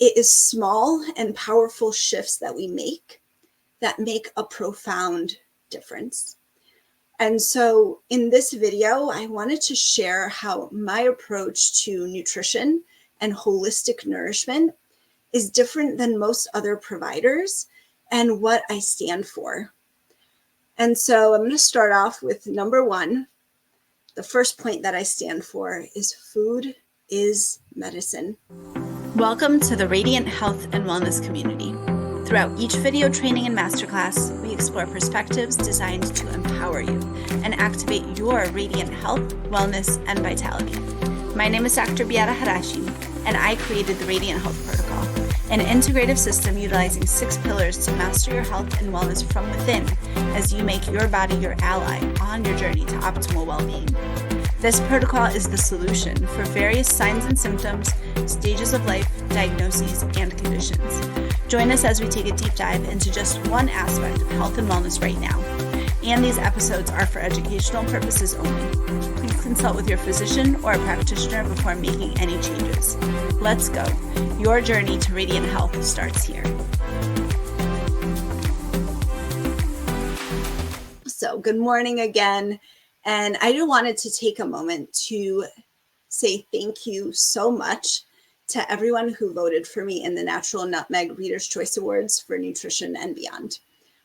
it is small and powerful shifts that we make that make a profound difference. And so in this video, I wanted to share how my approach to nutrition and holistic nourishment is different than most other providers and what I stand for. And so I'm going to start off with number one. The first point that I stand for is food is medicine. Welcome to the Radiant Health and Wellness community. Throughout each video training and masterclass, we explore perspectives designed to empower you and activate your radiant health, wellness, and vitality. My name is Dr. Beata Harasim, and I created the Radiant Health Protocol, an integrative system utilizing 6 pillars to master your health and wellness from within as you make your body your ally on your journey to optimal well-being. This protocol is the solution for various signs and symptoms, stages of life, diagnoses, and conditions. Join us as we take a deep dive into just one aspect of health and wellness right now. And these episodes are for educational purposes only. Please consult with your physician or a practitioner before making any changes. Let's go. Your journey to radiant health starts here. So good morning again. And I just wanted to take a moment to say thank you so much to everyone who voted for me in the Natural Nutmeg Reader's Choice Awards for Nutrition and Beyond.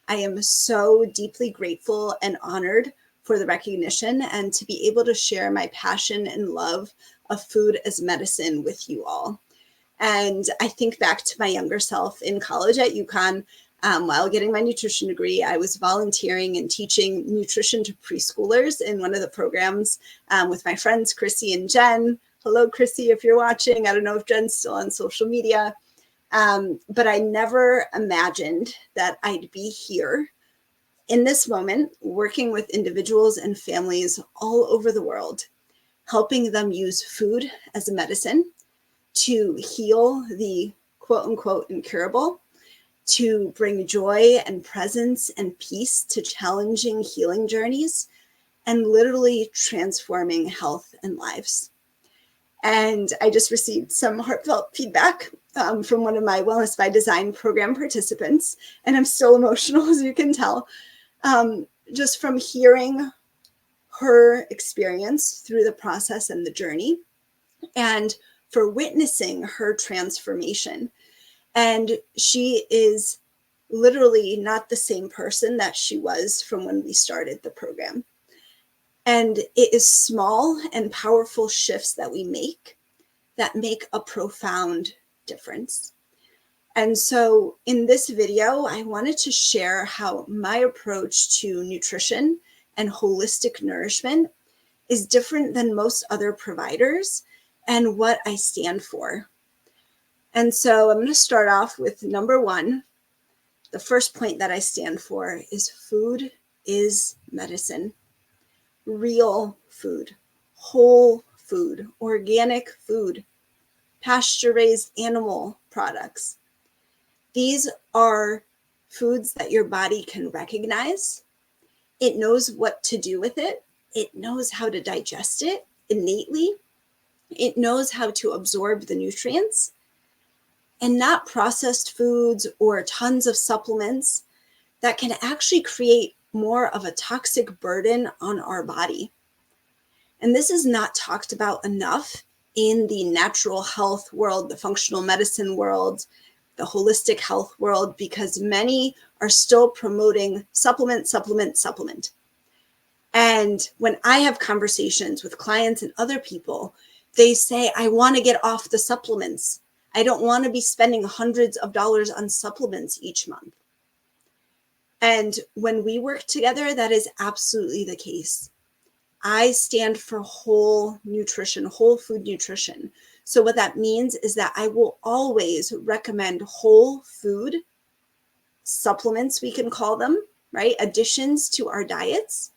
I am so deeply grateful and honored for the recognition and to be able to share my passion and love of food as medicine with you all. And I think back to my younger self in college at UConn. While getting my nutrition degree, I was volunteering and teaching nutrition to preschoolers in one of the programs with my friends, Chrissy and Jen. Hello, Chrissy, if you're watching. I don't know if Jen's still on social media, but I never imagined that I'd be here in this moment, working with individuals and families all over the world, helping them use food as a medicine to heal the quote unquote incurable, to bring joy and presence and peace to challenging healing journeys, and literally transforming health and lives. And I just received some heartfelt feedback from one of my Wellness by Design program participants, and I'm still emotional, as you can tell, just from hearing her experience through the process and the journey, and for witnessing her transformation. And she is literally not the same person that she was from when we started the program. And it is small and powerful shifts that we make that make a profound difference. And so in this video, I wanted to share how my approach to nutrition and holistic nourishment is different than most other providers and what I stand for. And so I'm going to start off with number one. The first point that I stand for is food is medicine. Real food, whole food, organic food, pasture-raised animal products. These are foods that your body can recognize. It knows what to do with it. It knows how to digest it innately. It knows how to absorb the nutrients. And not processed foods or tons of supplements that can actually create more of a toxic burden on our body. And this is not talked about enough in the natural health world, the functional medicine world, the holistic health world, because many are still promoting supplement. And when I have conversations with clients and other people, they say, I want to get off the supplements. I don't want to be spending hundreds of dollars on supplements each month. And when we work together, that is absolutely the case. I stand for whole nutrition, whole food nutrition. So what that means is that I will always recommend whole food supplements, we can call them, right? Additions to our diets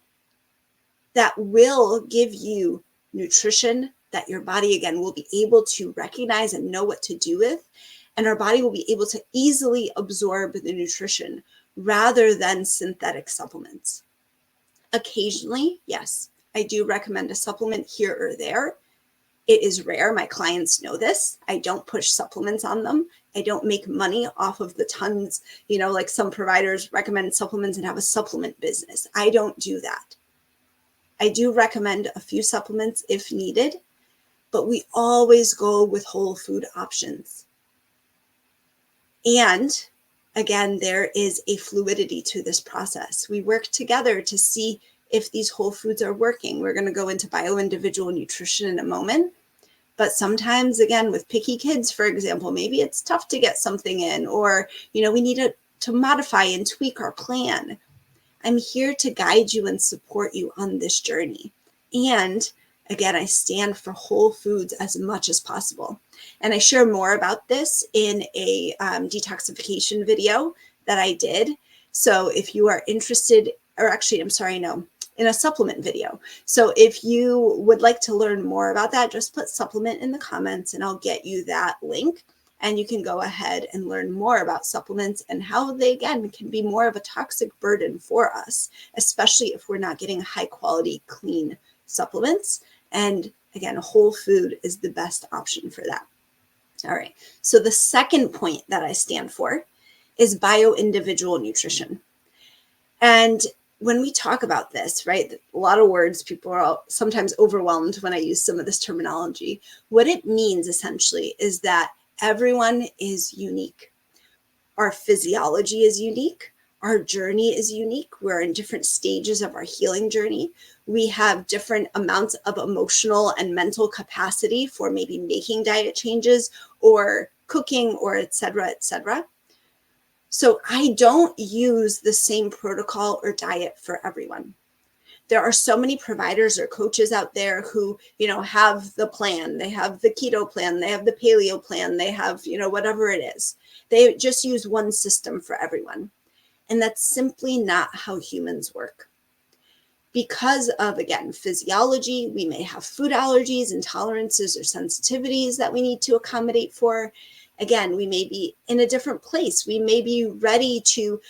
that will give you nutrition that your body, again, will be able to recognize and know what to do with. And our body will be able to easily absorb the nutrition rather than synthetic supplements. Occasionally, yes, I do recommend a supplement here or there It is rare. My clients know this. I don't push supplements on them. I don't make money off of the tons, like some providers recommend supplements and have a supplement business. I don't do that. I do recommend a few supplements if needed, but we always go with whole food options. And again, there is a fluidity to this process. We work together to see if these whole foods are working. We're going to go into bioindividual nutrition in a moment. But sometimes, again, with picky kids, for example, maybe it's tough to get something in, or, we need to modify and tweak our plan. I'm here to guide you and support you on this journey. And again, I stand for whole foods as much as possible. And I share more about this in a detoxification video that I did. So if you are interested, or actually, I'm sorry, no, in a supplement video. So if you would like to learn more about that, just put supplement in the comments and I'll get you that link. And you can go ahead and learn more about supplements and how they, again, can be more of a toxic burden for us, especially if we're not getting high quality, clean supplements. And again, whole food is the best option for that. All right. So the second point that I stand for is bioindividual nutrition. And when we talk about this, right, a lot of words, people are sometimes overwhelmed when I use some of this terminology. What it means essentially is that everyone is unique. Our physiology is unique. Our journey is unique. We're in different stages of our healing journey. We have different amounts of emotional and mental capacity for maybe making diet changes or cooking or et cetera, et cetera. So I don't use the same protocol or diet for everyone. There are so many providers or coaches out there who, have the plan. They have the keto plan. They have the paleo plan. They have, whatever it is. They just use one system for everyone. And that's simply not how humans work. Because of, again, physiology, we may have food allergies, intolerances, or sensitivities that we need to accommodate for. Again, we may be in a different place. We may be ready to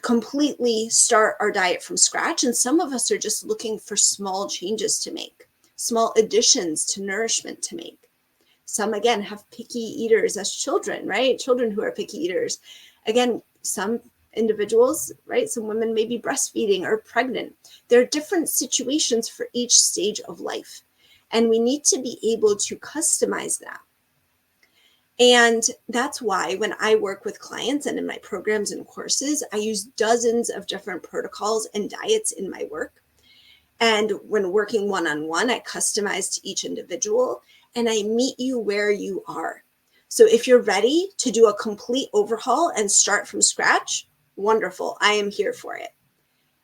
completely start our diet from scratch. And some of us are just looking for small changes to make, small additions to nourishment to make. Some, again, have picky eaters as children, right? Children who are picky eaters. Again, some individuals, right? Some women may be breastfeeding or pregnant. There are different situations for each stage of life. And we need to be able to customize that. And that's why when I work with clients and in my programs and courses, I use dozens of different protocols and diets in my work. And when working one-on-one, I customize to each individual and I meet you where you are. So if you're ready to do a complete overhaul and start from scratch, wonderful. I am here for it.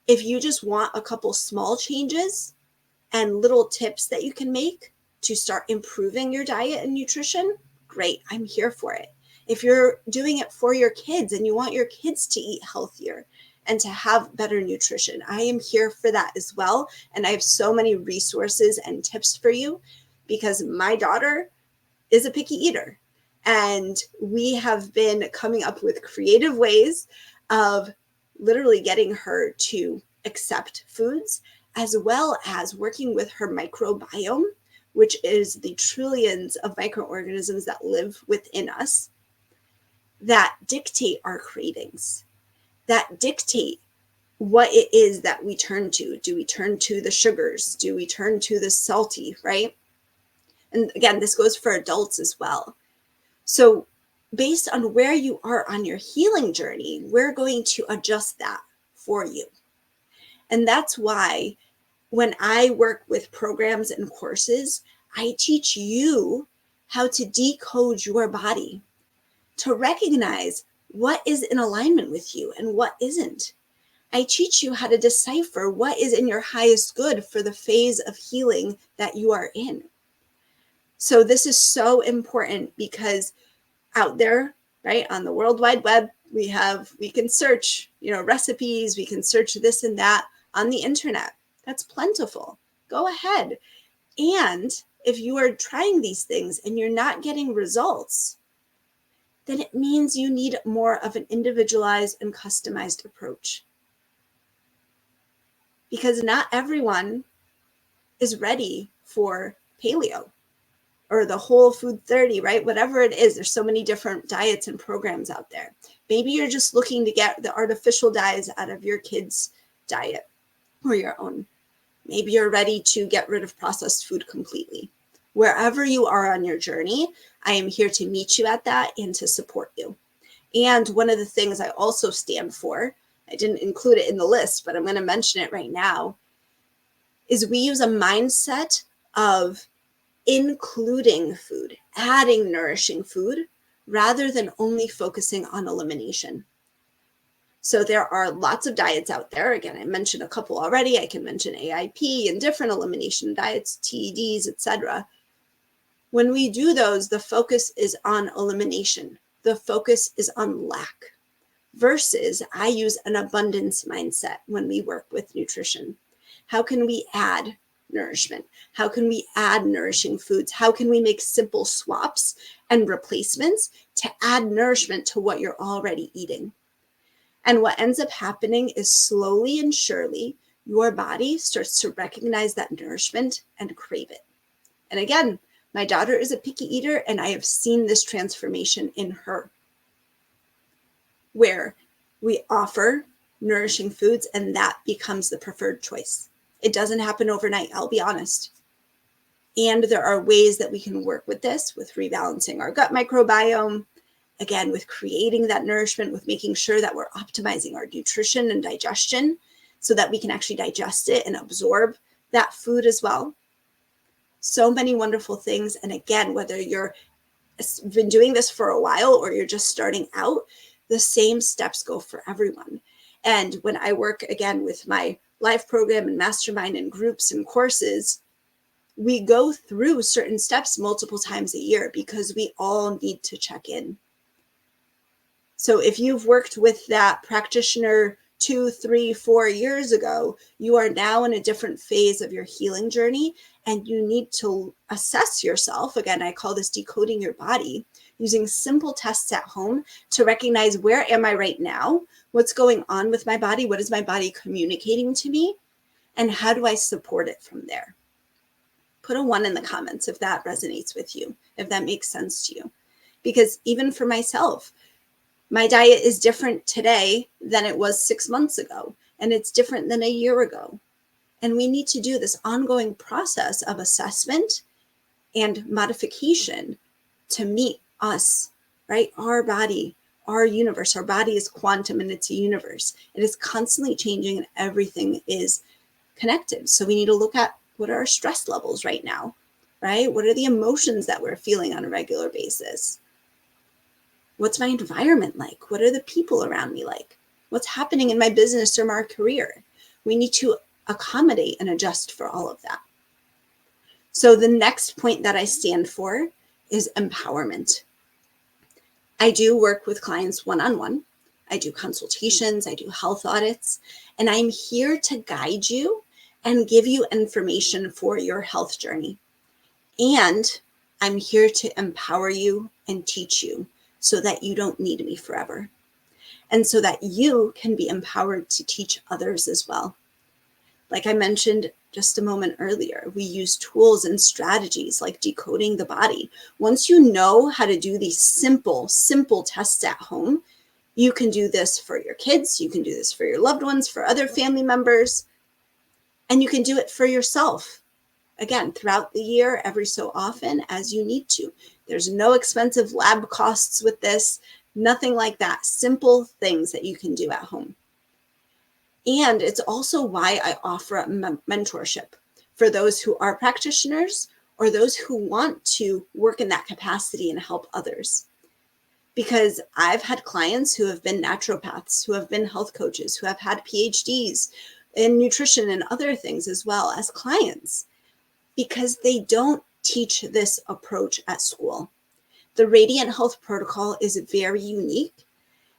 If you just want a couple small changes and little tips that you can make to start improving your diet and nutrition, great, I'm here for it. If you're doing it for your kids and you want your kids to eat healthier and to have better nutrition, I am here for that as well. And I have so many resources and tips for you because my daughter is a picky eater. And we have been coming up with creative ways of literally getting her to accept foods, as well as working with her microbiome, which is the trillions of microorganisms that live within us that dictate our cravings, that dictate what it is that we turn to. Do we turn to the sugars? Do we turn to the salty, right? And again, this goes for adults as well. So based on where you are on your healing journey, we're going to adjust that for you. And that's why when I work with programs and courses, I teach you how to decode your body, to recognize what is in alignment with you and what isn't. I teach you how to decipher what is in your highest good for the phase of healing that you are in. So this is so important because out there, right, on the World Wide Web, we can search, recipes, we can search this and that on the internet. That's plentiful. Go ahead. And if you are trying these things and you're not getting results, then it means you need more of an individualized and customized approach. Because not everyone is ready for paleo. or the whole food 30, right? Whatever it is, there's so many different diets and programs out there. Maybe you're just looking to get the artificial dyes out of your kids' diet or your own. Maybe you're ready to get rid of processed food completely. Wherever you are on your journey, I am here to meet you at that and to support you. And one of the things I also stand for, I didn't include it in the list, but I'm going to mention it right now, is we use a mindset of including food, adding nourishing food, rather than only focusing on elimination. So there are lots of diets out there. Again, I mentioned a couple already. I can mention AIP and different elimination diets, TEDs, etc. When we do those, the focus is on elimination. The focus is on lack. Versus I use an abundance mindset when we work with nutrition. How can we add nourishment? How can we add nourishing foods? How can we make simple swaps and replacements to add nourishment to what you're already eating? And what ends up happening is slowly and surely, your body starts to recognize that nourishment and crave it. And again, my daughter is a picky eater, and I have seen this transformation in her, where we offer nourishing foods and that becomes the preferred choice. It doesn't happen overnight, I'll be honest. And there are ways that we can work with this, with rebalancing our gut microbiome, again, with creating that nourishment, with making sure that we're optimizing our nutrition and digestion so that we can actually digest it and absorb that food as well. So many wonderful things. And again, whether you're been doing this for a while or you're just starting out, the same steps go for everyone. And when I work again with my live program and mastermind and groups and courses, we go through certain steps multiple times a year because we all need to check in. So if you've worked with that practitioner 2, 3, 4 years ago, you are now in a different phase of your healing journey, and you need to assess yourself. Again, I call this decoding your body, using simple tests at home to recognize, where am I right now? What's going on with my body? What is my body communicating to me? And how do I support it from there? Put a 1 in the comments if that resonates with you, if that makes sense to you. Because even for myself, my diet is different today than it was 6 months ago, and it's different than a year ago. And we need to do this ongoing process of assessment and modification to meet us, right? Our body, our universe. Our body is quantum and it's a universe. It is constantly changing and everything is connected. So we need to look at, what are our stress levels right now, right? What are the emotions that we're feeling on a regular basis? What's my environment like? What are the people around me like? What's happening in my business or my career? We need to accommodate and adjust for all of that. So the next point that I stand for is empowerment. I do work with clients one-on-one. I do consultations, I do health audits, and I'm here to guide you and give you information for your health journey. And I'm here to empower you and teach you so that you don't need me forever. And so that you can be empowered to teach others as well. Like I mentioned just a moment earlier, we use tools and strategies like decoding the body. Once you know how to do these simple tests at home, you can do this for your kids, you can do this for your loved ones, for other family members, and you can do it for yourself. Again, throughout the year, every so often as you need to. There's no expensive lab costs with this, nothing like that. Simple things that you can do at home. And it's also why I offer a mentorship for those who are practitioners or those who want to work in that capacity and help others. Because I've had clients who have been naturopaths, who have been health coaches, who have had PhDs in nutrition and other things as well as clients, because they don't teach this approach at school. The Radiant Health Protocol is very unique,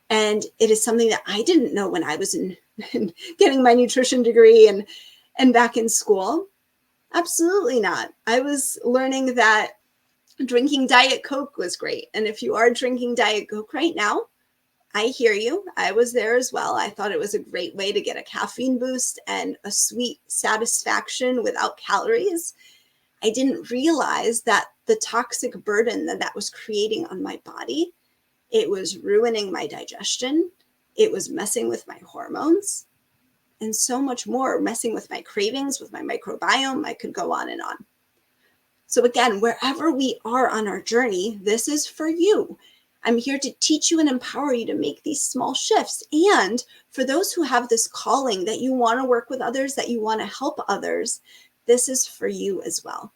and it is something that I didn't know when I was in getting my nutrition degree and back in school. Absolutely not. I was learning that drinking Diet Coke was great. And if you are drinking Diet Coke right now, I hear you. I was there as well. I thought it was a great way to get a caffeine boost and a sweet satisfaction without calories. I didn't realize that the toxic burden that was creating on my body, it was ruining my digestion. It was messing with my hormones and so much more, messing with my cravings, with my microbiome. I could go on and on. So again, wherever we are on our journey, this is for you. I'm here to teach you and empower you to make these small shifts. And for those who have this calling that you want to work with others, that you want to help others, this is for you as well.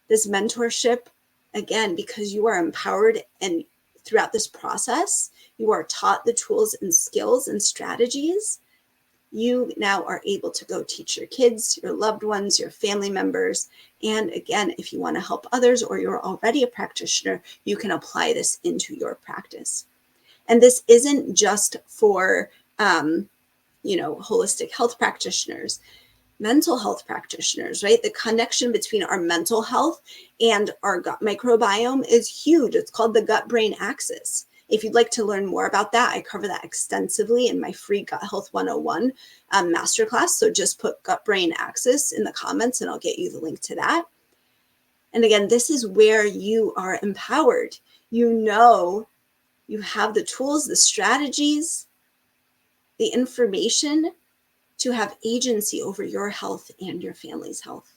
This mentorship, again, because you are empowered and throughout this process, you are taught the tools and skills and strategies. You now are able to go teach your kids, your loved ones, your family members. And again, if you want to help others or you're already a practitioner, you can apply this into your practice. And this isn't just for, holistic health practitioners, mental health practitioners, right? The connection between our mental health and our gut microbiome is huge. It's called the gut-brain axis. If you'd like to learn more about that, I cover that extensively in my free Gut Health 101 masterclass. So just put gut-brain axis in the comments and I'll get you the link to that. And again, this is where you are empowered. You have the tools, the strategies, the information to have agency over your health and your family's health.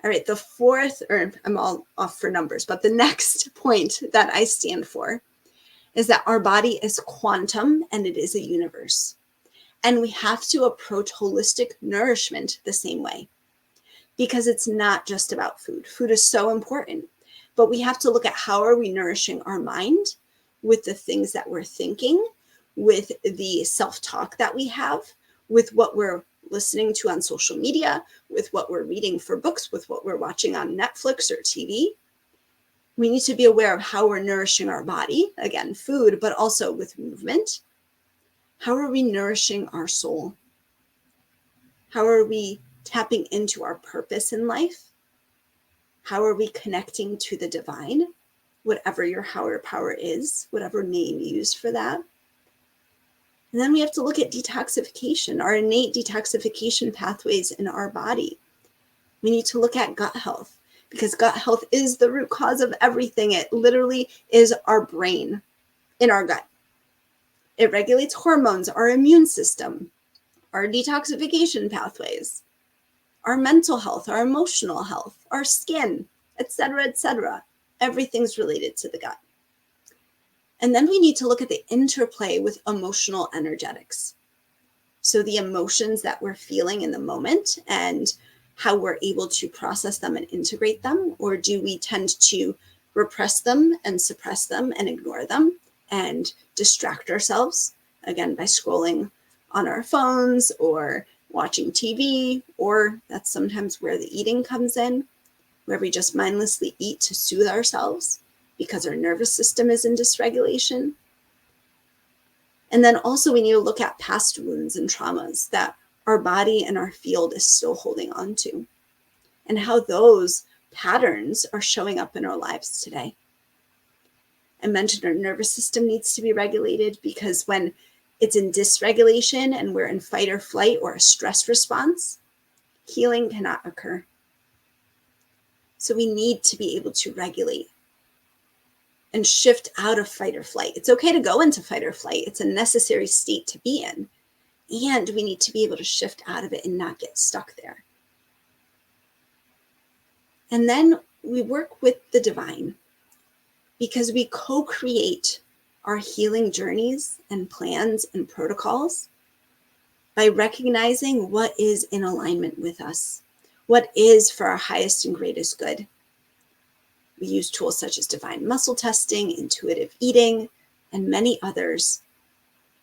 All right, the fourth, or I'm all off for numbers, but the next point that I stand for is that our body is quantum and it is a universe. And we have to approach holistic nourishment the same way because it's not just about food. Food is so important, but we have to look at how are we nourishing our mind with the things that we're thinking, with the self-talk that we have, with what we're listening to on social media, with what we're reading for books, with what we're watching on Netflix or TV. We need to be aware of how we're nourishing our body, again, food, but also with movement. How are we nourishing our soul? How are we tapping into our purpose in life? How are we connecting to the divine, whatever your higher power is, whatever name you use for that? And then we have to look at detoxification, our innate detoxification pathways in our body. We need to look at gut health because gut health is the root cause of everything. It literally is our brain in our gut. It regulates hormones, our immune system, our detoxification pathways, our mental health, our emotional health, our skin, etc., etc. Everything's related to the gut. And then we need to look at the interplay with emotional energetics. So the emotions that we're feeling in the moment and how we're able to process them and integrate them, or do we tend to repress them and suppress them and ignore them and distract ourselves, again, by scrolling on our phones or watching TV, or that's sometimes where the eating comes in, where we just mindlessly eat to soothe ourselves because our nervous system is in dysregulation. And then also we need to look at past wounds and traumas that our body and our field is still holding on to, and how those patterns are showing up in our lives today. I mentioned our nervous system needs to be regulated because when it's in dysregulation and we're in fight or flight or a stress response, healing cannot occur. So we need to be able to regulate and shift out of fight or flight. It's okay to go into fight or flight. It's a necessary state to be in. And we need to be able to shift out of it and not get stuck there. And then we work with the divine because we co-create our healing journeys and plans and protocols by recognizing what is in alignment with us, what is for our highest and greatest good. We use tools such as divine muscle testing, intuitive eating, and many others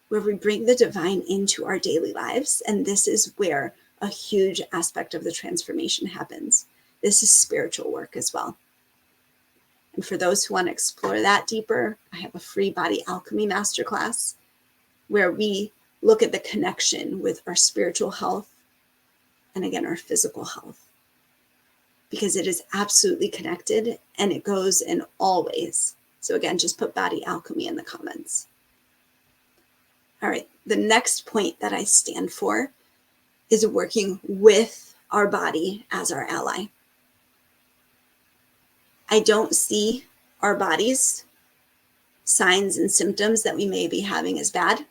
where we bring the divine into our daily lives. And this is where a huge aspect of the transformation happens. This is spiritual work as well. And for those who want to explore that deeper, I have a free body alchemy masterclass where we look at the connection with our spiritual health and again, our physical health, because it is absolutely connected and it goes in all ways. So again, just put body alchemy in the comments. All right, the next point that I stand for is working with our body as our ally. I don't see our bodies, signs and symptoms that we may be having as bad.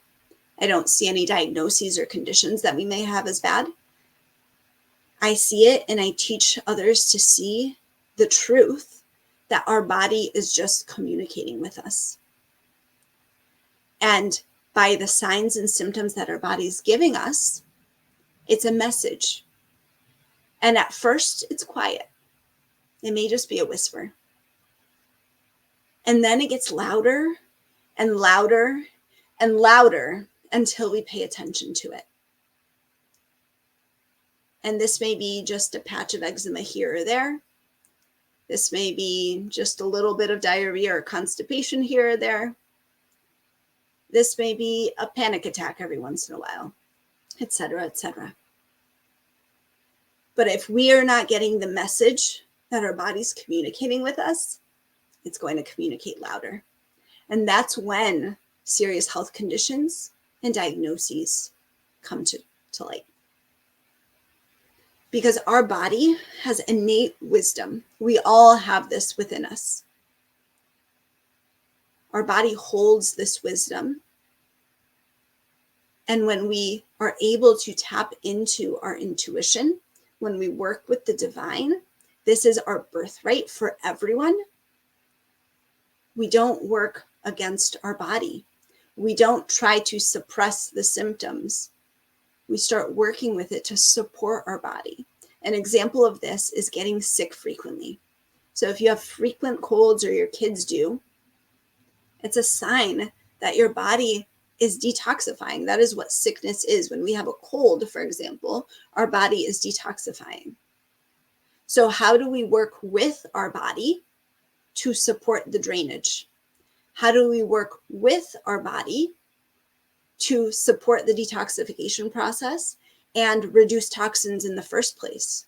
I don't see any diagnoses or conditions that we may have as bad. I see it and I teach others to see the truth that our body is just communicating with us. And by the signs and symptoms that our body is giving us, it's a message. And at first, it's quiet. It may just be a whisper. And then it gets louder and louder and louder until we pay attention to it. And this may be just a patch of eczema here or there. This may be just a little bit of diarrhea or constipation here or there. This may be a panic attack every once in a while, etc., etc. But if we are not getting the message that our body's communicating with us, it's going to communicate louder. And that's when serious health conditions and diagnoses come to light. Because our body has innate wisdom. We all have this within us. Our body holds this wisdom. And when we are able to tap into our intuition, when we work with the divine, this is our birthright for everyone. We don't work against our body. We don't try to suppress the symptoms. We start working with it to support our body. An example of this is getting sick frequently. So if you have frequent colds or your kids do, it's a sign that your body is detoxifying. That is what sickness is. When we have a cold, for example, our body is detoxifying. So how do we work with our body to support the drainage? How do we work with our body to support the detoxification process and reduce toxins in the first place?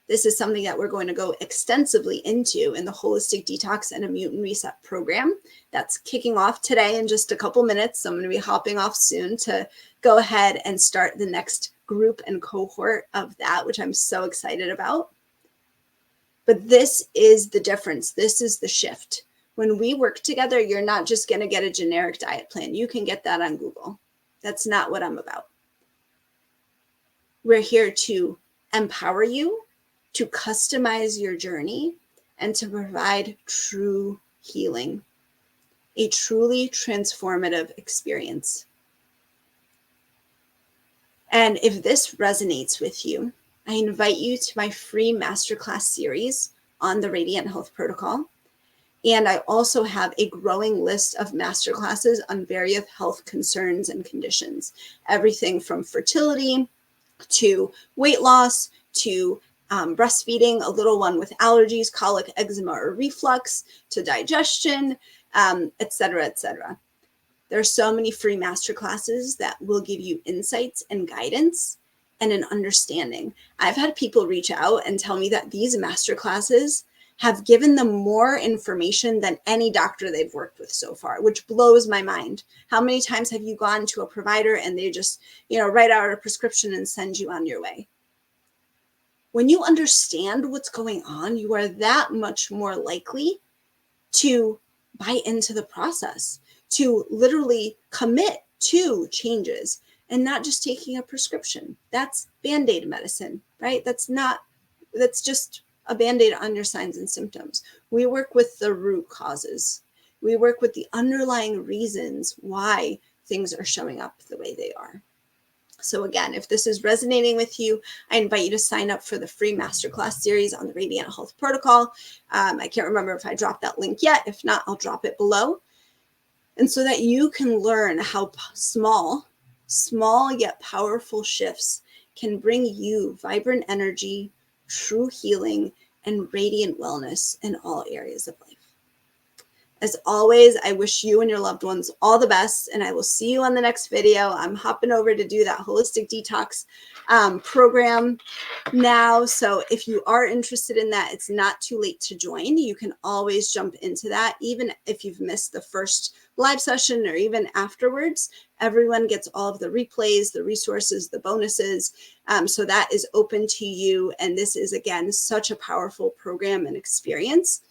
This is something that we're going to go extensively into in the Holistic Detox and Immune Reset program that's kicking off today in just a couple minutes. So I'm going to be hopping off soon to go ahead and start the next group and cohort of that, which I'm so excited about. But this is the difference. This is the shift. When we work together, you're not just going to get a generic diet plan. You can get that on Google. That's not what I'm about. We're here to empower you, to customize your journey, and to provide true healing, a truly transformative experience. And if this resonates with you, I invite you to my free masterclass series on the Radiant Health Protocol. And I also have a growing list of masterclasses on various health concerns and conditions, everything from fertility to weight loss to breastfeeding, a little one with allergies, colic, eczema, or reflux, to digestion, etc., etc. There are so many free masterclasses that will give you insights and guidance and an understanding. I've had people reach out and tell me that these masterclasses have given them more information than any doctor they've worked with so far, which blows my mind. How many times have you gone to a provider and they just, write out a prescription and send you on your way? When you understand what's going on, you are that much more likely to buy into the process, to literally commit to changes and not just taking a prescription. That's Band-Aid medicine, right? That's just a Band-Aid on your signs and symptoms. We work with the root causes. We work with the underlying reasons why things are showing up the way they are. So again, if this is resonating with you, I invite you to sign up for the free masterclass series on the Radiant Health Protocol. I can't remember if I dropped that link yet. If not, I'll drop it below. And so that you can learn how small yet powerful shifts can bring you vibrant energy, true healing, and radiant wellness in all areas of life. As always, I wish you and your loved ones all the best, and I will see you on the next video. I'm hopping over to do that holistic detox program now. So if you are interested in that, it's not too late to join. You can always jump into that, even if you've missed the first live session or even afterwards. Everyone gets all of the replays, the resources, the bonuses. So that is open to you. And this is, again, such a powerful program and experience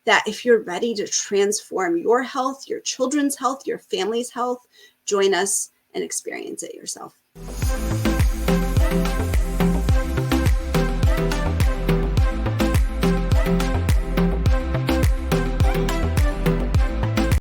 that if you're ready to transform your health, your children's health, your family's health, join us and experience it yourself.